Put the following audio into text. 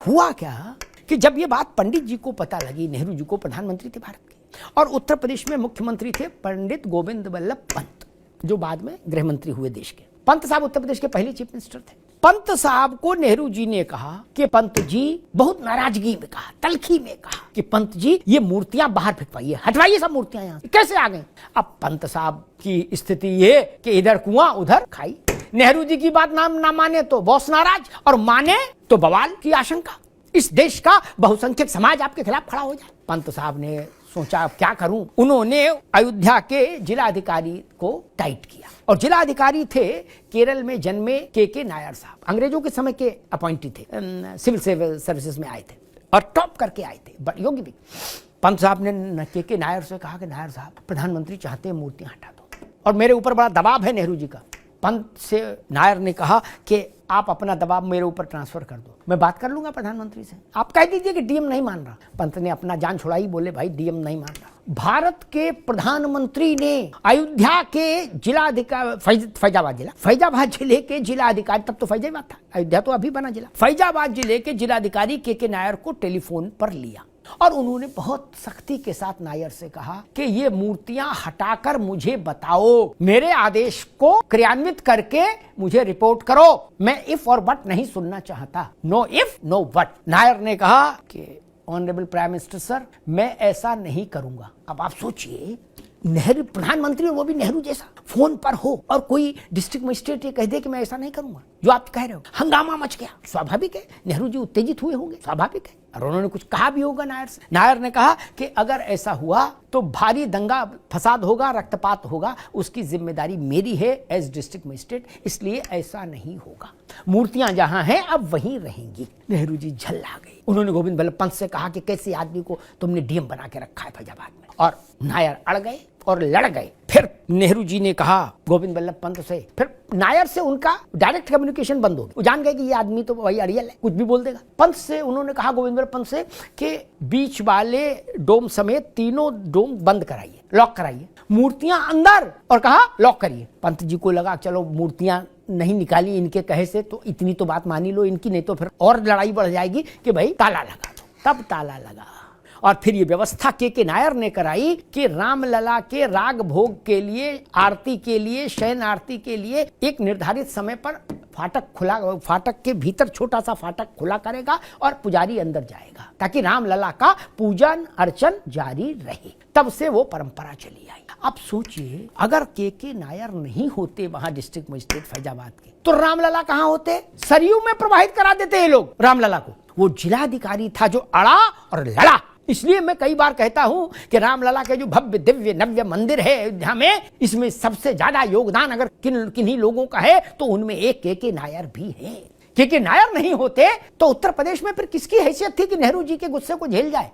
हुआ क्या कि जब ये बात पंडित जी को पता लगी, नेहरू जी को, प्रधानमंत्री थे भारत के, और उत्तर प्रदेश में मुख्यमंत्री थे पंडित गोविंद वल्लभ पंत, जो बाद में गृह मंत्री हुए देश के। पंत साहब उत्तर प्रदेश के पहले चीफ मिनिस्टर थे। पंत साहब को नेहरू जी ने कहा कि पंत जी, बहुत नाराजगी में कहा, तलखी में कहा कि पंत जी ये मूर्तियां बाहर फेंकवाइए, हटवाइए सब मूर्तियां यहाँ, कैसे आ गई। अब पंत साहब की स्थिति ये कि इधर कुआं उधर खाई। नेहरू जी की बात ना माने तो बॉस नाराज, और माने तो बवाल की आशंका। इस देश का बहुसंख्यक समाज आपके खिलाफ खड़ा हो जाए। पंत साहब ने सोचा अब क्या करूं। उन्होंने अयोध्या के जिलाधिकारी को टाइट किया, और जिलाधिकारी थे केरल में जन्मे के नायर साहब, अंग्रेजों के समय के अपॉइंटी थे, सिविल सर्विसेज में आए थे और टॉप करके आए थे, योगी भी। पंत साहब ने के नायर से कहा कि नायर साहब, प्रधानमंत्री चाहते हैं मूर्तियां हटा दो और मेरे ऊपर बड़ा दबाव है नेहरू जी का। पंत से नायर ने कहा कि आप अपना दबाव मेरे ऊपर ट्रांसफर कर दो, मैं बात कर लूंगा प्रधानमंत्री से, आप कह दीजिए कि डीएम नहीं मान रहा। पंत ने अपना जान छुड़ाई, बोले भाई डीएम नहीं मान रहा। भारत के प्रधानमंत्री ने अयोध्या के जिलाधिकारी, फैजाबाद जिले के जिलाधिकारी, तब तो फैजाबाद था, अयोध्या तो अभी बना जिला, फैजाबाद जिले के जिलाधिकारी के नायर को टेलीफोन पर लिया और उन्होंने बहुत सख्ती के साथ नायर से कहा कि ये मूर्तियां हटाकर मुझे बताओ, मेरे आदेश को क्रियान्वित करके मुझे रिपोर्ट करो, मैं इफ और बट नहीं सुनना चाहता, no if no but. Nair ने कहा कि ऑनरेबल प्राइम मिनिस्टर सर, मैं ऐसा नहीं करूंगा। अब आप सोचिए, नेहरू प्रधानमंत्री और वो भी नेहरू जैसा, फोन पर हो और कोई डिस्ट्रिक्ट मजिस्ट्रेट ये कह दे कि मैं ऐसा नहीं करूंगा जो आप कह रहे हो। हंगामा मच गया, स्वाभाविक है, नेहरू जी उत्तेजित हुए होंगे, स्वाभाविक है, और उन्होंने कुछ कहा भी होगा नायर से। नायर ने कहा कि अगर ऐसा हुआ तो भारी दंगा फसाद होगा, रक्तपात होगा, उसकी जिम्मेदारी मेरी है एज डिस्ट्रिक्ट मजिस्ट्रेट, इसलिए ऐसा नहीं होगा, मूर्तियां जहां हैं अब वहीं रहेंगी। नेहरू जी झल्ला गए। उन्होंने गोविंद वल्लभ पंत से कहा कि कैसे आदमी को तुमने डीएम बना के रखा है फैजाबाद में, और नायर अड़ गए और लड़ गए। फिर नेहरू जी ने कहा गोविंद वल्लभ पंत से, फिर नायर से उनका डायरेक्ट कम्युनिकेशन बंद हो गया। वो जान गए कि ये आदमी तो वही अड़ियल है, कुछ भी बोल देगा। पंत से उन्होंने कहा, गोविंद वल्लभ पंत से, कि बीच वाले डोम समेत तीनों डोम बंद कराइए, लॉक कराइए, मूर्तियां अंदर, और कहा लॉक करिए। पंत जी को लगा चलो मूर्तियां नहीं निकाली इनके कहे से तो इतनी तो बात मानी लो इनकी, नहीं तो फिर और लड़ाई बढ़ जाएगी कि भाई ताला लगा दो। तब ताला लगा, और फिर ये व्यवस्था के नायर ने कराई कि रामलला के राग भोग के लिए, आरती के लिए, शयन आरती के लिए एक निर्धारित समय पर फाटक खुला, फाटक के भीतर छोटा सा फाटक खुला करेगा और पुजारी अंदर जाएगा ताकि रामलला का पूजन अर्चन जारी रहे। तब से वो परंपरा चली आई। अब सोचिए, अगर के नायर नहीं होते वहां डिस्ट्रिक्ट मजिस्ट्रेट फैजाबाद के, तो रामलला कहां होते? सरयू में प्रवाहित करा देते ये लोग रामलला को। वो जिलाधिकारी था जो अड़ा और लड़ा। इसलिए मैं कई बार कहता हूं कि रामलला के जो भव्य दिव्य नव्य मंदिर है अयोध्या में, इसमें सबसे ज्यादा योगदान अगर किन्हीं लोगों का है तो उनमें एक के नायर भी है। के नायर नहीं होते तो उत्तर प्रदेश में फिर किसकी हैसियत थी कि नेहरू जी के गुस्से को झेल जाए।